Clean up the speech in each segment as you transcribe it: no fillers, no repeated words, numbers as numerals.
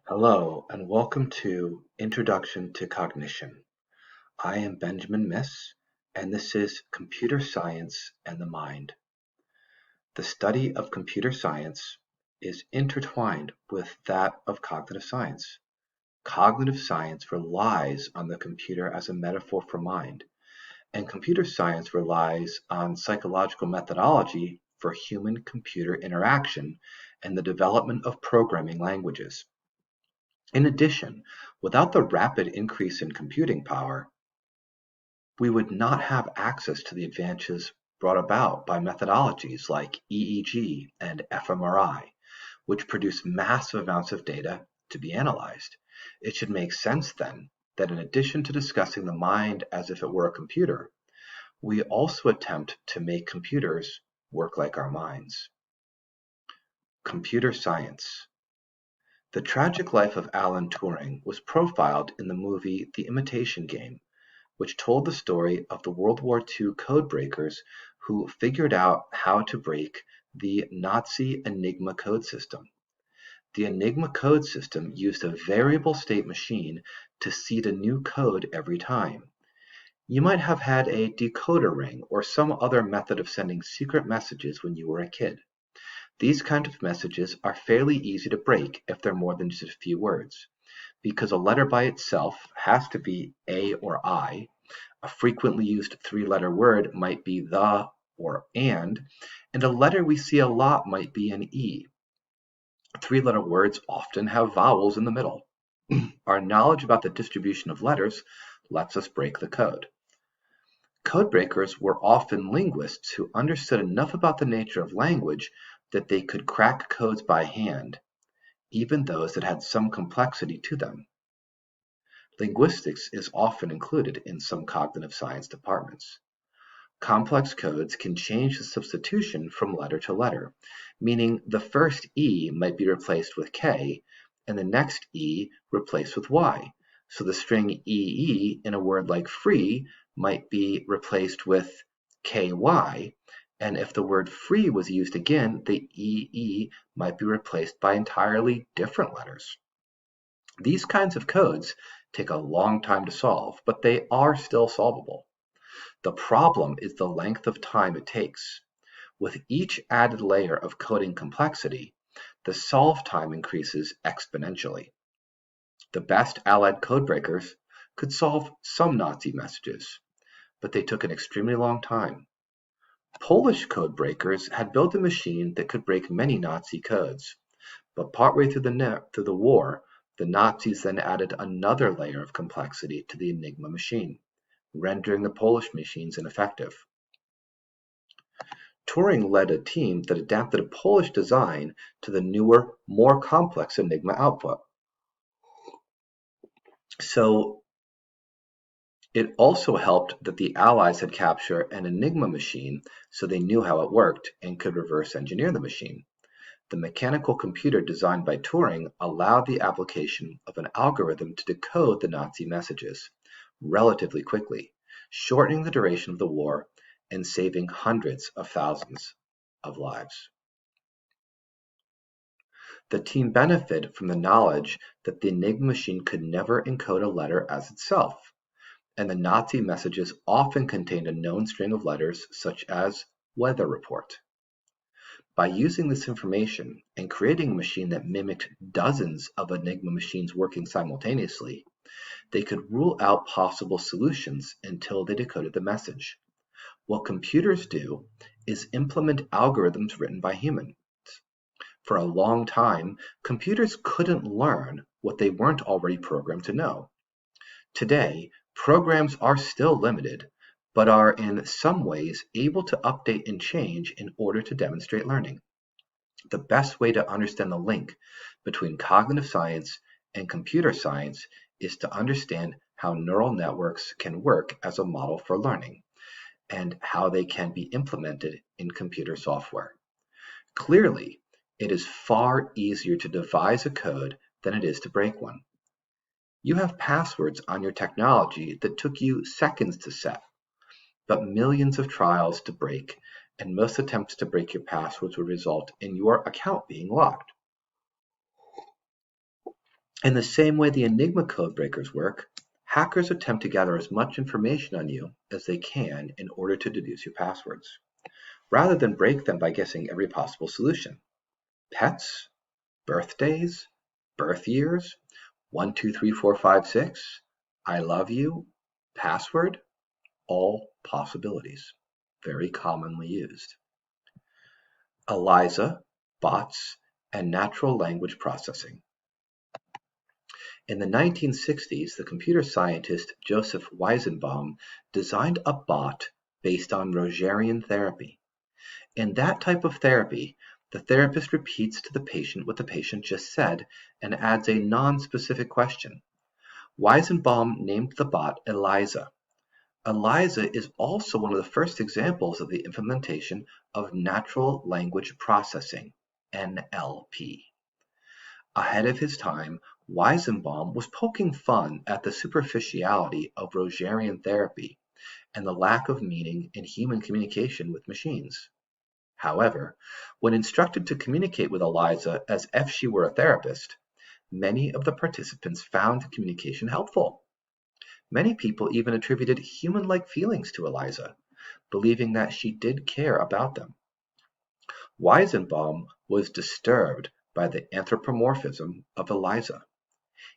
Hello, and welcome to Introduction to Cognition. I am Benjamin Miss, and this is Computer Science and the Mind. The study of computer science is intertwined with that of cognitive science. Cognitive science relies on the computer as a metaphor for mind, and computer science relies on psychological methodology for human-computer interaction and the development of programming languages. In addition, without the rapid increase in computing power, we would not have access to the advances brought about by methodologies like EEG and fMRI, which produce massive amounts of data to be analyzed. It should make sense then that in addition to discussing the mind as if it were a computer, we also attempt to make computers work like our minds. Computer science. The tragic life of Alan Turing was profiled in the movie The Imitation Game, which told the story of the World War II codebreakers who figured out how to break the Nazi Enigma code system. The Enigma code system used a variable state machine to seed a new code every time. You might have had a decoder ring or some other method of sending secret messages when you were a kid. These kind of messages are fairly easy to break if they're more than just a few words, because a letter by itself has to be A or I. A frequently used three-letter word might be the or and a letter we see a lot might be an E. Three-letter words often have vowels in the middle. Our knowledge about the distribution of letters lets us break the code. Codebreakers were often linguists who understood enough about the nature of language that they could crack codes by hand, even those that had some complexity to them. Linguistics is often included in some cognitive science departments. Complex codes can change the substitution from letter to letter, meaning the first E might be replaced with K and the next E replaced with Y. So the string EE in a word like free might be replaced with KY, and if the word free was used again, the EE might be replaced by entirely different letters. These kinds of codes take a long time to solve, but they are still solvable. The problem is the length of time it takes. With each added layer of coding complexity, the solve time increases exponentially. The best Allied codebreakers could solve some Nazi messages, but they took an extremely long time. Polish codebreakers had built a machine that could break many Nazi codes, but partway through the war, the Nazis then added another layer of complexity to the Enigma machine, rendering the Polish machines ineffective. Turing led a team that adapted a Polish design to the newer, more complex Enigma output. So it also helped that the Allies had captured an Enigma machine, so they knew how it worked and could reverse engineer the machine. The mechanical computer designed by Turing allowed the application of an algorithm to decode the Nazi messages relatively quickly, shortening the duration of the war and saving hundreds of thousands of lives. The team benefited from the knowledge that the Enigma machine could never encode a letter as itself, and the Nazi messages often contained a known string of letters such as weather report. By using this information and creating a machine that mimicked dozens of Enigma machines working simultaneously, they could rule out possible solutions until they decoded the message. What computers do is implement algorithms written by humans. For a long time, computers couldn't learn what they weren't already programmed to know. Today, programs are still limited, but are in some ways able to update and change in order to demonstrate learning. The best way to understand the link between cognitive science and computer science is to understand how neural networks can work as a model for learning, and how they can be implemented in computer software. Clearly, it is far easier to devise a code than it is to break one. You have passwords on your technology that took you seconds to set, but millions of trials to break, and most attempts to break your passwords would result in your account being locked. In the same way the Enigma code breakers work, hackers attempt to gather as much information on you as they can in order to deduce your passwords, rather than break them by guessing every possible solution. Pets, birthdays, birth years, 1, 2, 3, 4, 5, 6, I love you, password, all possibilities, very commonly used. ELIZA, bots, and natural language processing. In the 1960s, the computer scientist Joseph Weizenbaum designed a bot based on Rogerian therapy. In that type of therapy, the therapist repeats to the patient what the patient just said and adds a non-specific question. Weizenbaum named the bot ELIZA. ELIZA is also one of the first examples of the implementation of natural language processing, NLP. Ahead of his time, Weizenbaum was poking fun at the superficiality of Rogerian therapy and the lack of meaning in human communication with machines. However, when instructed to communicate with ELIZA as if she were a therapist, many of the participants found the communication helpful. Many people even attributed human-like feelings to ELIZA, believing that she did care about them. Weizenbaum was disturbed by the anthropomorphism of ELIZA.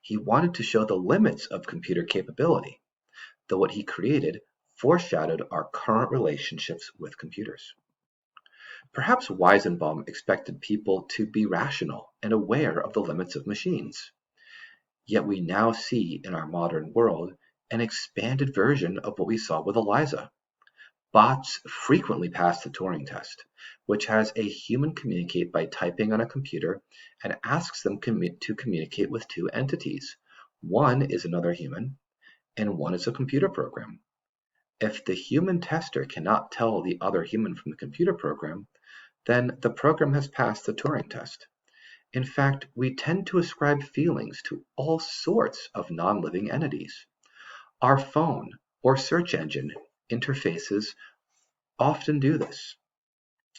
He wanted to show the limits of computer capability, though what he created foreshadowed our current relationships with computers. Perhaps Weizenbaum expected people to be rational and aware of the limits of machines. Yet we now see in our modern world an expanded version of what we saw with ELIZA. Bots frequently pass the Turing test, which has a human communicate by typing on a computer and asks them to communicate with two entities. One is another human, and one is a computer program. If the human tester cannot tell the other human from the computer program, then the program has passed the Turing test. In fact, we tend to ascribe feelings to all sorts of non-living entities. Our phone or search engine interfaces often do this.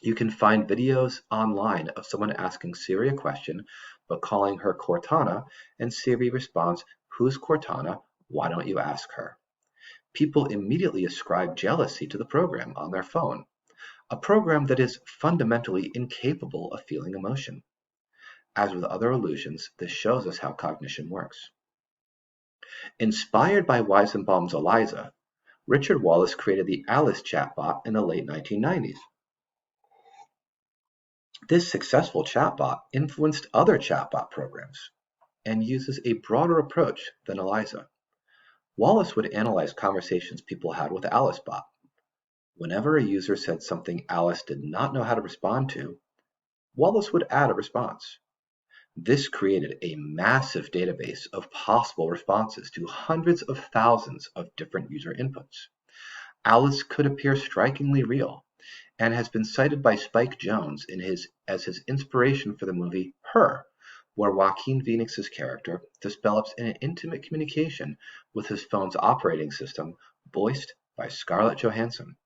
You can find videos online of someone asking Siri a question but calling her Cortana, and Siri responds, "Who's Cortana? Why don't you ask her?" People immediately ascribe jealousy to the program on their phone, a program that is fundamentally incapable of feeling emotion. As with other illusions, this shows us how cognition works. Inspired by Weizenbaum's ELIZA, Richard Wallace created the Alice chatbot in the late 1990s. This successful chatbot influenced other chatbot programs and uses a broader approach than ELIZA. Wallace would analyze conversations people had with AliceBot. Whenever a user said something Alice did not know how to respond to, Wallace would add a response. This created a massive database of possible responses to hundreds of thousands of different user inputs. Alice could appear strikingly real, and has been cited by Spike Jonze as his inspiration for the movie Her, where Joaquin Phoenix's character develops an intimate communication with his phone's operating system, voiced by Scarlett Johansson.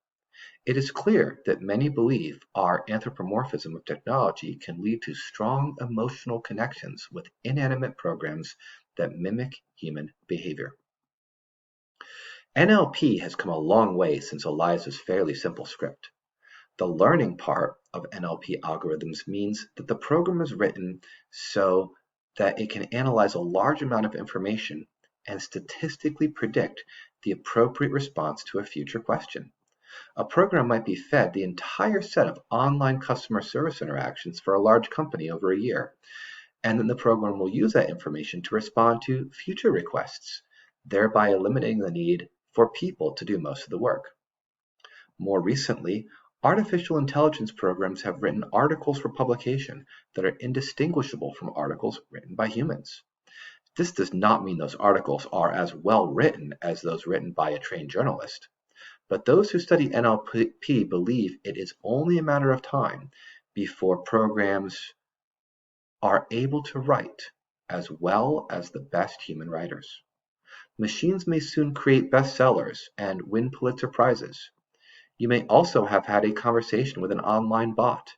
It is clear that many believe our anthropomorphism of technology can lead to strong emotional connections with inanimate programs that mimic human behavior. NLP has come a long way since ELIZA's fairly simple script. The learning part of NLP algorithms means that the program is written so that it can analyze a large amount of information and statistically predict the appropriate response to a future question. A program might be fed the entire set of online customer service interactions for a large company over a year, and then the program will use that information to respond to future requests, thereby eliminating the need for people to do most of the work. More recently, artificial intelligence programs have written articles for publication that are indistinguishable from articles written by humans. This does not mean those articles are as well written as those written by a trained journalist, but those who study NLP believe it is only a matter of time before programs are able to write as well as the best human writers. Machines may soon create bestsellers and win Pulitzer Prizes. You may also have had a conversation with an online bot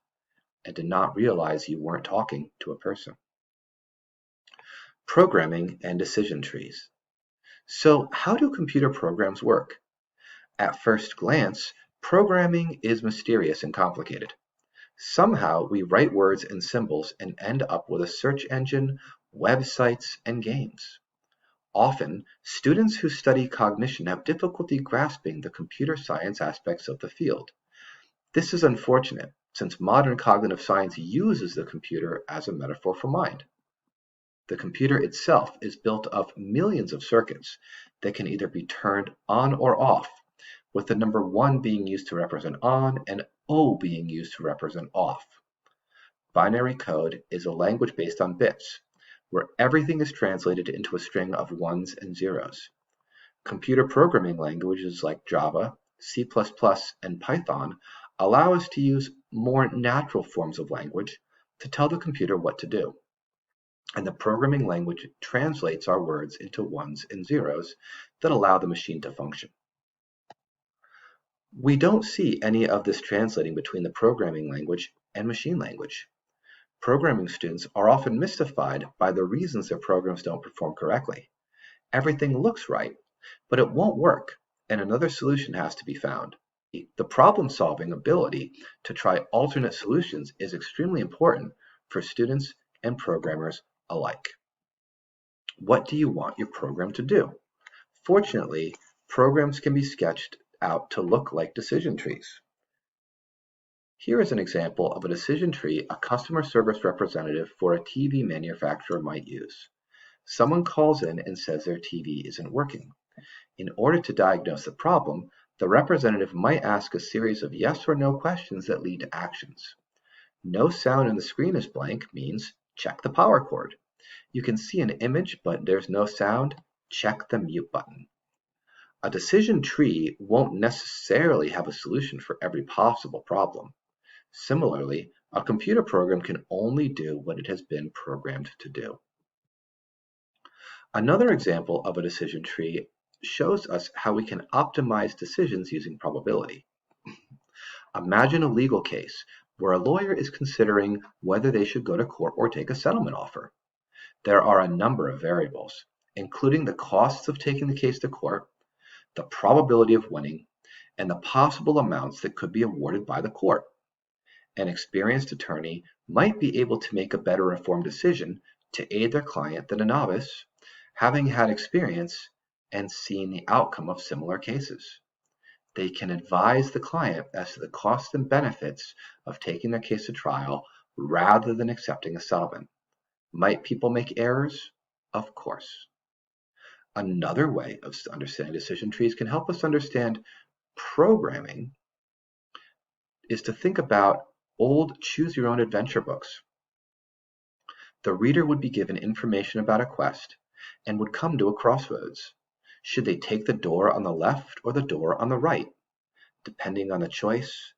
and did not realize you weren't talking to a person. Programming and decision trees. So how do computer programs work? At first glance, programming is mysterious and complicated. Somehow we write words and symbols and end up with a search engine, websites, and games. Often, students who study cognition have difficulty grasping the computer science aspects of the field. This is unfortunate, since modern cognitive science uses the computer as a metaphor for mind. The computer itself is built of millions of circuits that can either be turned on or off, with the number 1 being used to represent on and O being used to represent off. Binary code is a language based on bits, where everything is translated into a string of ones and zeros. Computer programming languages like Java, C++, and Python allow us to use more natural forms of language to tell the computer what to do. And the programming language translates our words into ones and zeros that allow the machine to function. We don't see any of this translating between the programming language and machine language. Programming students are often mystified by the reasons their programs don't perform correctly. Everything looks right, but it won't work, and another solution has to be found. The problem-solving ability to try alternate solutions is extremely important for students and programmers alike. What do you want your program to do? Fortunately, programs can be sketched out to look like decision trees. Here is an example of a decision tree a customer service representative for a TV manufacturer might use. Someone calls in and says their TV isn't working. In order to diagnose the problem, the representative might ask a series of yes or no questions that lead to actions. No sound on the screen is blank means check the power cord. You can see an image, but there's no sound. Check the mute button. A decision tree won't necessarily have a solution for every possible problem. Similarly, a computer program can only do what it has been programmed to do. Another example of a decision tree shows us how we can optimize decisions using probability. Imagine a legal case where a lawyer is considering whether they should go to court or take a settlement offer. There are a number of variables, including the costs of taking the case to court, the probability of winning, and the possible amounts that could be awarded by the court. An experienced attorney might be able to make a better informed decision to aid their client than a novice, having had experience and seen the outcome of similar cases. They can advise the client as to the costs and benefits of taking their case to trial rather than accepting a settlement. Might people make errors? Of course. Another way of understanding decision trees can help us understand programming is to think about old choose-your-own-adventure books. The reader would be given information about a quest and would come to a crossroads. Should they take the door on the left or the door on the right? Depending on the choice,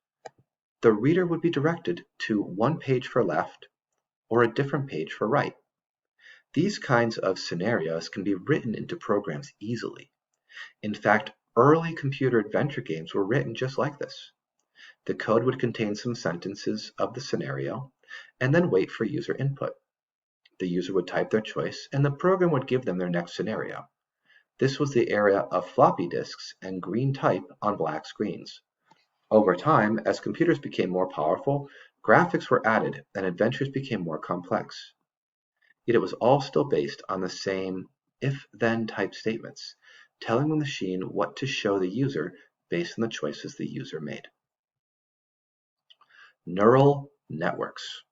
the reader would be directed to one page for left or a different page for right. These kinds of scenarios can be written into programs easily. In fact, early computer adventure games were written just like this. The code would contain some sentences of the scenario and then wait for user input. The user would type their choice and the program would give them their next scenario. This was the era of floppy disks and green type on black screens. Over time, as computers became more powerful, graphics were added and adventures became more complex. Yet it was all still based on the same if-then type statements, telling the machine what to show the user based on the choices the user made. Neural networks.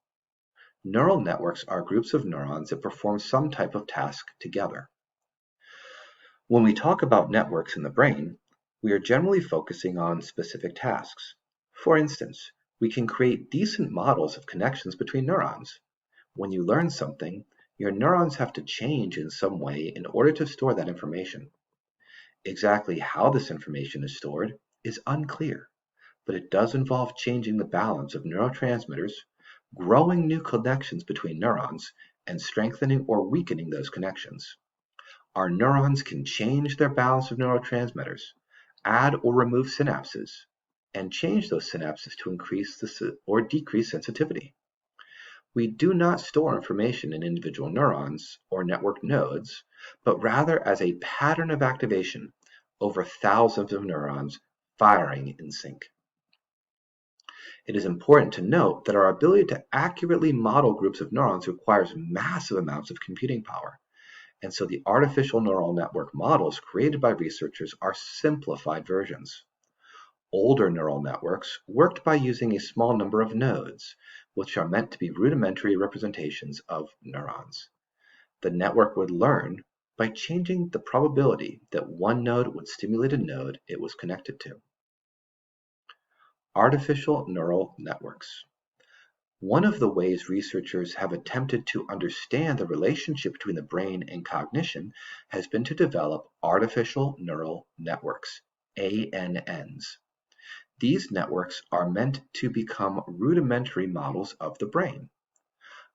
Neural networks are groups of neurons that perform some type of task together. When we talk about networks in the brain, we are generally focusing on specific tasks. For instance, we can create decent models of connections between neurons. When you learn something, your neurons have to change in some way in order to store that information. Exactly how this information is stored is unclear, but it does involve changing the balance of neurotransmitters, growing new connections between neurons, and strengthening or weakening those connections. Our neurons can change their balance of neurotransmitters, add or remove synapses, and change those synapses to increase or decrease sensitivity. We do not store information in individual neurons or network nodes, but rather as a pattern of activation over thousands of neurons firing in sync. It is important to note that our ability to accurately model groups of neurons requires massive amounts of computing power, and so the artificial neural network models created by researchers are simplified versions. Older neural networks worked by using a small number of nodes, which are meant to be rudimentary representations of neurons. The network would learn by changing the probability that one node would stimulate a node it was connected to. Artificial neural networks. One of the ways researchers have attempted to understand the relationship between the brain and cognition has been to develop artificial neural networks, ANNs. These networks are meant to become rudimentary models of the brain.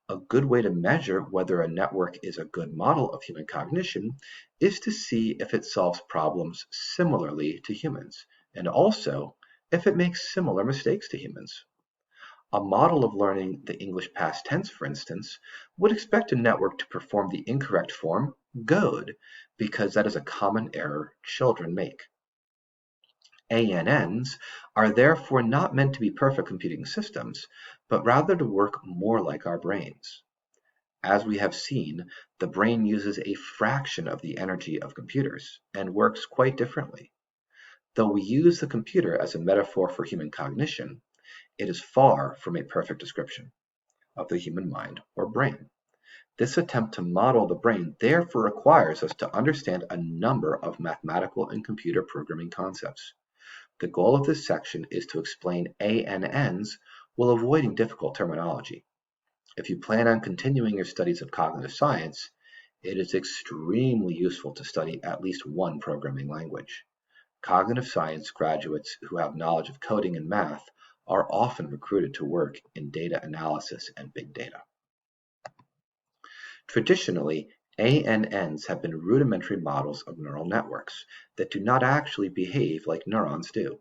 A good way to measure whether a network is a good model of human cognition is to see if it solves problems similarly to humans, and also if it makes similar mistakes to humans. A model of learning the English past tense, for instance, would expect a network to perform the incorrect form, good, because that is a common error children make. ANNs are therefore not meant to be perfect computing systems, but rather to work more like our brains. As we have seen, the brain uses a fraction of the energy of computers and works quite differently. Though we use the computer as a metaphor for human cognition, it is far from a perfect description of the human mind or brain. This attempt to model the brain therefore requires us to understand a number of mathematical and computer programming concepts. The goal of this section is to explain ANNs while avoiding difficult terminology. If you plan on continuing your studies of cognitive science, it is extremely useful to study at least one programming language. Cognitive science graduates who have knowledge of coding and math are often recruited to work in data analysis and big data. Traditionally, ANNs have been rudimentary models of neural networks that do not actually behave like neurons do.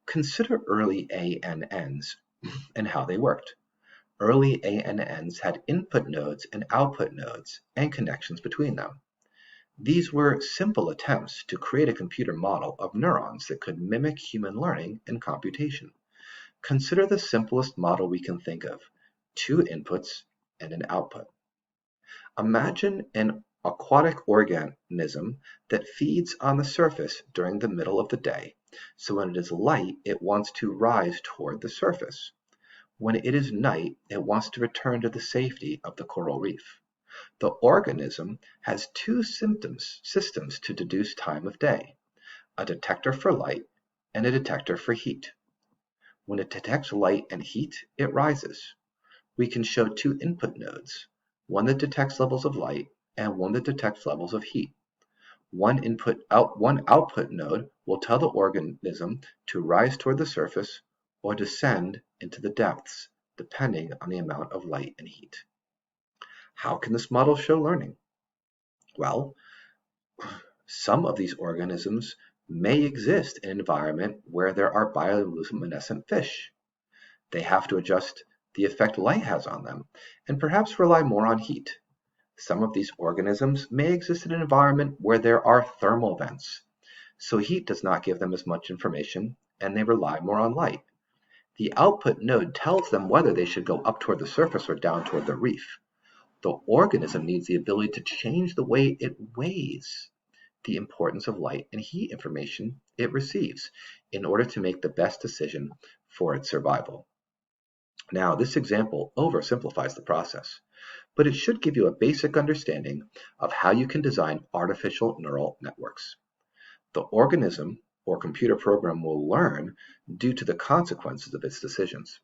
Consider early ANNs and how they worked. Early ANNs had input nodes and output nodes and connections between them. These were simple attempts to create a computer model of neurons that could mimic human learning and computation. Consider the simplest model we can think of: two inputs and an output. Imagine an aquatic organism that feeds on the surface during the middle of the day, so when it is light, it wants to rise toward the surface. When it is night, it wants to return to the safety of the coral reef. The organism has two systems to deduce time of day: a detector for light and a detector for heat. When it detects light and heat, it rises. We can show two input nodes, one that detects levels of light and one that detects levels of heat. One output node will tell the organism to rise toward the surface or descend into the depths, depending on the amount of light and heat. How can this model show learning? Well, some of these organisms may exist in an environment where there are bioluminescent fish. They have to adjust the effect light has on them, and perhaps rely more on heat. Some of these organisms may exist in an environment where there are thermal vents, so heat does not give them as much information, and they rely more on light. The output node tells them whether they should go up toward the surface or down toward the reef. The organism needs the ability to change the way it weighs the importance of light and heat information it receives in order to make the best decision for its survival. Now, this example oversimplifies the process, but it should give you a basic understanding of how you can design artificial neural networks. The organism or computer program will learn due to the consequences of its decisions.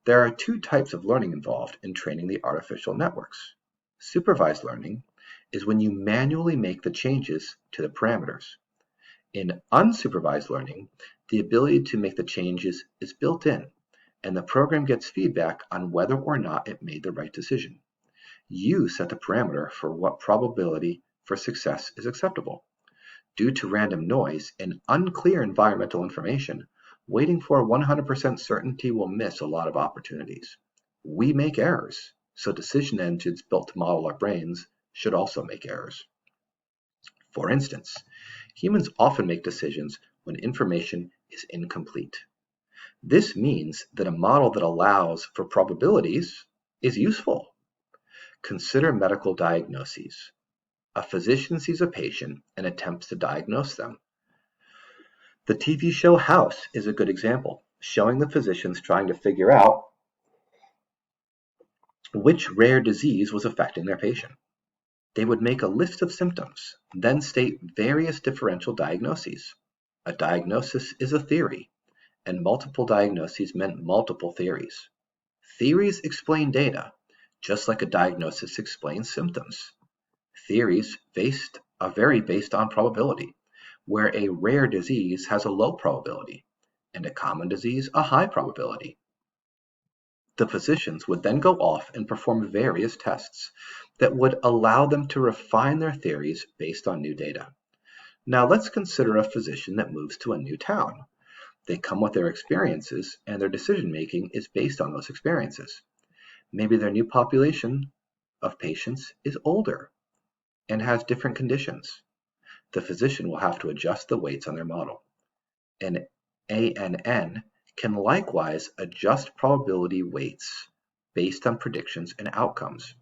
There are two types of learning involved in training the artificial networks. Supervised learning is when you manually make the changes to the parameters. In unsupervised learning, the ability to make the changes is built in, and the program gets feedback on whether or not it made the right decision. You set the parameter for what probability for success is acceptable. Due to random noise and unclear environmental information, waiting for 100% certainty will miss a lot of opportunities. We make errors, so decision engines built to model our brains should also make errors. For instance, humans often make decisions when information is incomplete. This means that a model that allows for probabilities is useful. Consider medical diagnoses. A physician sees a patient and attempts to diagnose them. The TV show House is a good example, showing the physicians trying to figure out which rare disease was affecting their patient. They would make a list of symptoms, then state various differential diagnoses. A diagnosis is a theory, and multiple diagnoses meant multiple theories. Theories explain data, just like a diagnosis explains symptoms. Theories vary based on probability, where a rare disease has a low probability, and a common disease a high probability. The physicians would then go off and perform various tests that would allow them to refine their theories based on new data. Now let's consider a physician that moves to a new town. They come with their experiences, and their decision-making is based on those experiences. Maybe their new population of patients is older and has different conditions. The physician will have to adjust the weights on their model. An ANN can likewise adjust probability weights based on predictions and outcomes.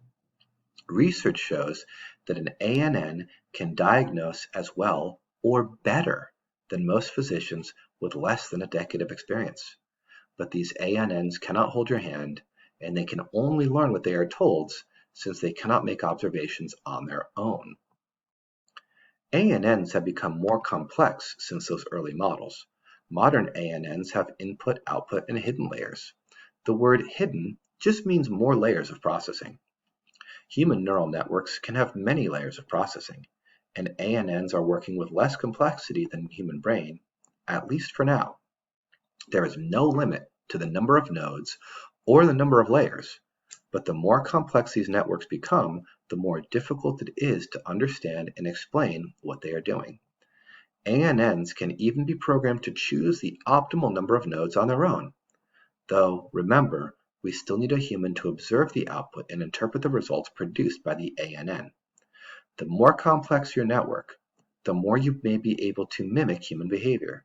Research shows that an ANN can diagnose as well or better than most physicians with less than a decade of experience. But these ANNs cannot hold your hand, and they can only learn what they are told since they cannot make observations on their own. ANNs have become more complex since those early models. Modern ANNs have input, output, and hidden layers. The word hidden just means more layers of processing. Human neural networks can have many layers of processing, and ANNs are working with less complexity than the human brain, at least for now. There is no limit to the number of nodes or the number of layers, but the more complex these networks become, the more difficult it is to understand and explain what they are doing. ANNs can even be programmed to choose the optimal number of nodes on their own. Though, remember, we still need a human to observe the output and interpret the results produced by the ANN. The more complex your network, the more you may be able to mimic human behavior,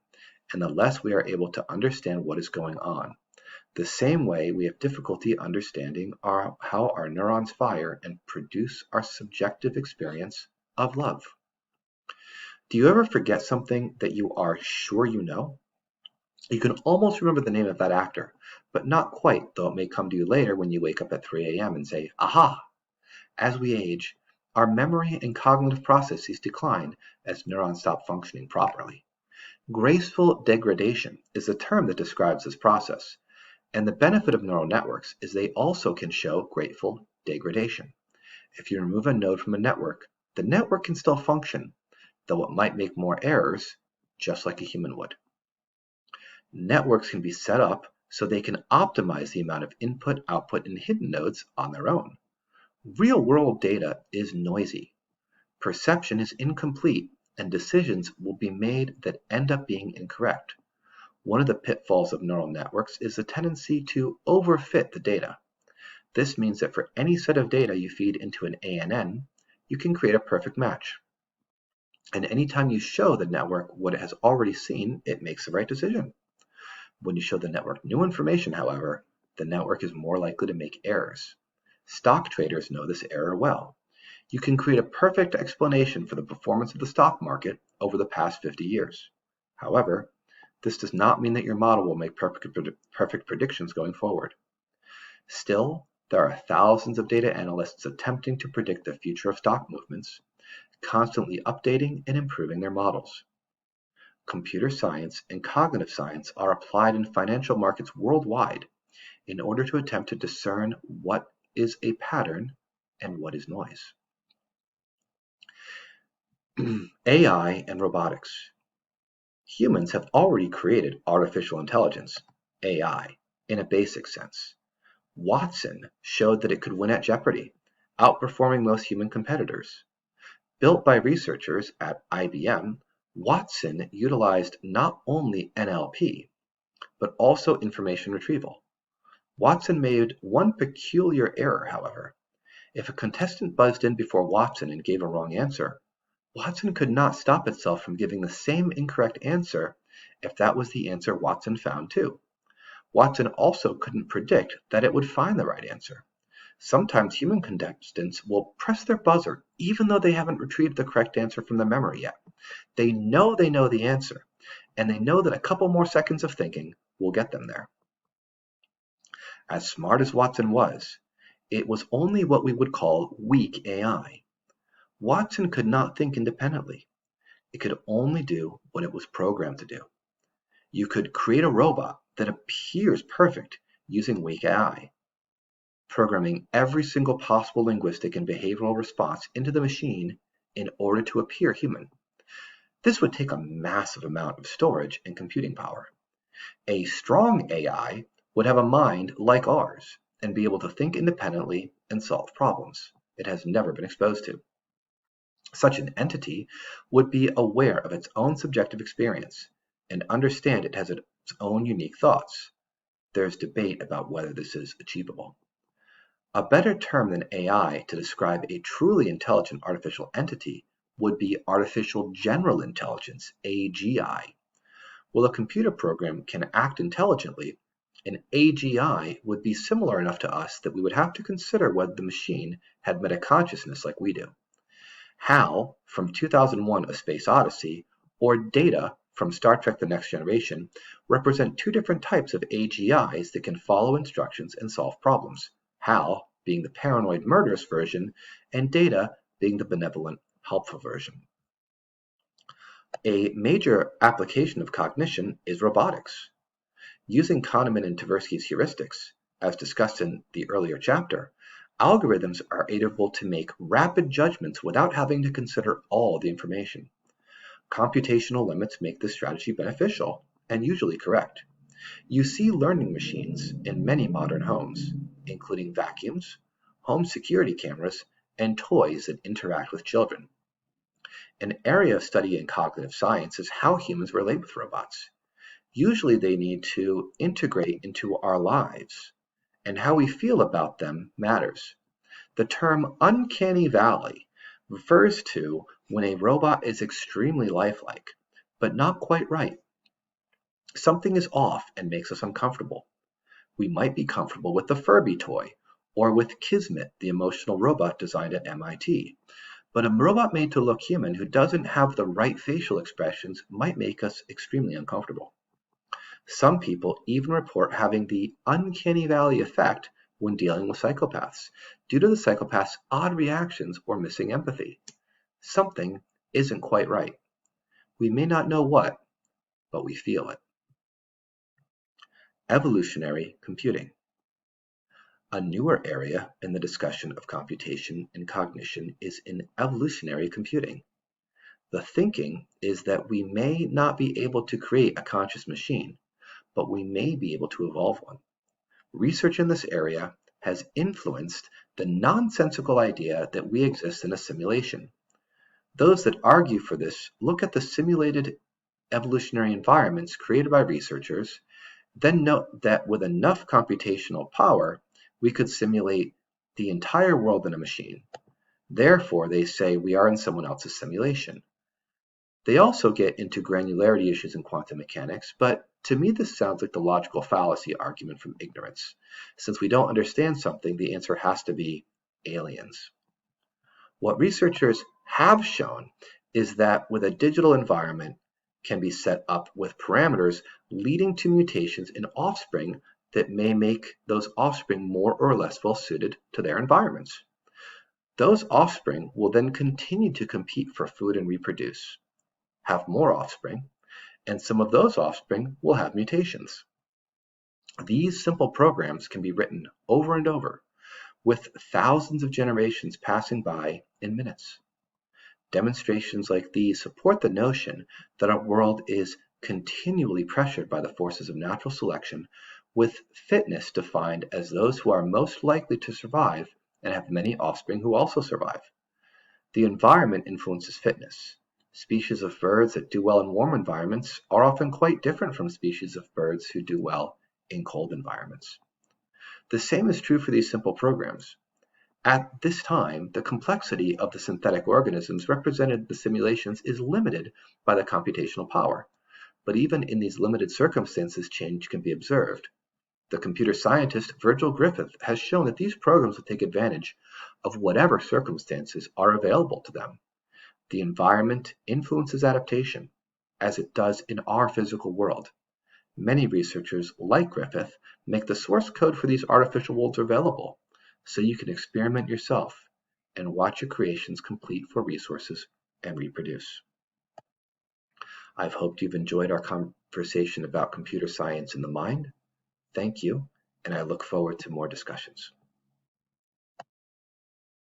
and the less we are able to understand what is going on. The same way we have difficulty understanding how our neurons fire and produce our subjective experience of love. Do you ever forget something that you are sure you know? You can almost remember the name of that actor, but not quite, though it may come to you later when you wake up at 3 a.m. and say, aha! As we age, our memory and cognitive processes decline as neurons stop functioning properly. Graceful degradation is the term that describes this process, and the benefit of neural networks is they also can show graceful degradation. If you remove a node from a network, the network can still function, though it might make more errors, just like a human would. Networks can be set up so they can optimize the amount of input, output, and hidden nodes on their own. Real-world data is noisy. Perception is incomplete, and decisions will be made that end up being incorrect. One of the pitfalls of neural networks is the tendency to overfit the data. This means that for any set of data you feed into an ANN, you can create a perfect match. And anytime you show the network what it has already seen, it makes the right decision. When you show the network new information, however, the network is more likely to make errors. Stock traders know this error well. You can create a perfect explanation for the performance of the stock market over the past 50 years. However, this does not mean that your model will make perfect predictions going forward. Still, there are thousands of data analysts attempting to predict the future of stock movements, constantly updating and improving their models. Computer science and cognitive science are applied in financial markets worldwide in order to attempt to discern what is a pattern and what is noise. AI and robotics. Humans have already created artificial intelligence, AI, in a basic sense. Watson showed that it could win at Jeopardy, outperforming most human competitors. Built by researchers at IBM, Watson utilized not only NLP, but also information retrieval. Watson made one peculiar error, however. If a contestant buzzed in before Watson and gave a wrong answer, Watson could not stop itself from giving the same incorrect answer if that was the answer Watson found too. Watson also couldn't predict that it would find the right answer. Sometimes human contestants will press their buzzer even though they haven't retrieved the correct answer from their memory yet. They know the answer, and they know that a couple more seconds of thinking will get them there. As smart as Watson was, it was only what we would call weak AI. Watson could not think independently. It could only do what it was programmed to do. You could create a robot that appears perfect using weak AI, programming every single possible linguistic and behavioral response into the machine in order to appear human. This would take a massive amount of storage and computing power. A strong AI would have a mind like ours and be able to think independently and solve problems it has never been exposed to. Such an entity would be aware of its own subjective experience and understand it has its own unique thoughts. There's debate about whether this is achievable. A better term than AI to describe a truly intelligent artificial entity would be artificial general intelligence, AGI. While a computer program can act intelligently, an AGI would be similar enough to us that we would have to consider whether the machine had metaconsciousness like we do. HAL from 2001: A Space Odyssey or Data from Star Trek: The Next Generation represent two different types of AGIs that can follow instructions and solve problems, HAL being the paranoid murderous version and Data being the benevolent helpful version. A major application of cognition is robotics. Using Kahneman and Tversky's heuristics, as discussed in the earlier chapter, algorithms are able to make rapid judgments without having to consider all the information. Computational limits make this strategy beneficial and usually correct. You see learning machines in many modern homes, including vacuums, home security cameras, and toys that interact with children. An area of study in cognitive science is how humans relate with robots. Usually they need to integrate into our lives, and how we feel about them matters. The term uncanny valley refers to when a robot is extremely lifelike, but not quite right. Something is off and makes us uncomfortable. We might be comfortable with the Furby toy, or with Kismet, the emotional robot designed at MIT. But a robot made to look human who doesn't have the right facial expressions might make us extremely uncomfortable. Some people even report having the uncanny valley effect when dealing with psychopaths, due to the psychopath's odd reactions or missing empathy. Something isn't quite right. We may not know what, but we feel it. Evolutionary computing. A newer area in the discussion of computation and cognition is in evolutionary computing. The thinking is that we may not be able to create a conscious machine, but we may be able to evolve one. Research in this area has influenced the nonsensical idea that we exist in a simulation. Those that argue for this look at the simulated evolutionary environments created by researchers, then note that with enough computational power, we could simulate the entire world in a machine. Therefore, they say we are in someone else's simulation. They also get into granularity issues in quantum mechanics, but to me this sounds like the logical fallacy argument from ignorance. Since we don't understand something, the answer has to be aliens. What researchers have shown is that with a digital environment can be set up with parameters leading to mutations in offspring that may make those offspring more or less well suited to their environments. Those offspring will then continue to compete for food and reproduce, have more offspring, and some of those offspring will have mutations. These simple programs can be written over and over, with thousands of generations passing by in minutes. Demonstrations like these support the notion that our world is continually pressured by the forces of natural selection, with fitness defined as those who are most likely to survive and have many offspring who also survive. The environment influences fitness. Species of birds that do well in warm environments are often quite different from species of birds who do well in cold environments. The same is true for these simple programs. At this time, the complexity of the synthetic organisms represented in the simulations is limited by the computational power, but even in these limited circumstances, change can be observed. The computer scientist Virgil Griffith has shown that these programs will take advantage of whatever circumstances are available to them. The environment influences adaptation, as it does in our physical world. Many researchers, like Griffith, make the source code for these artificial worlds available, so you can experiment yourself and watch your creations compete for resources and reproduce. I've hoped you've enjoyed our conversation about computer science and the mind. Thank you, and I look forward to more discussions.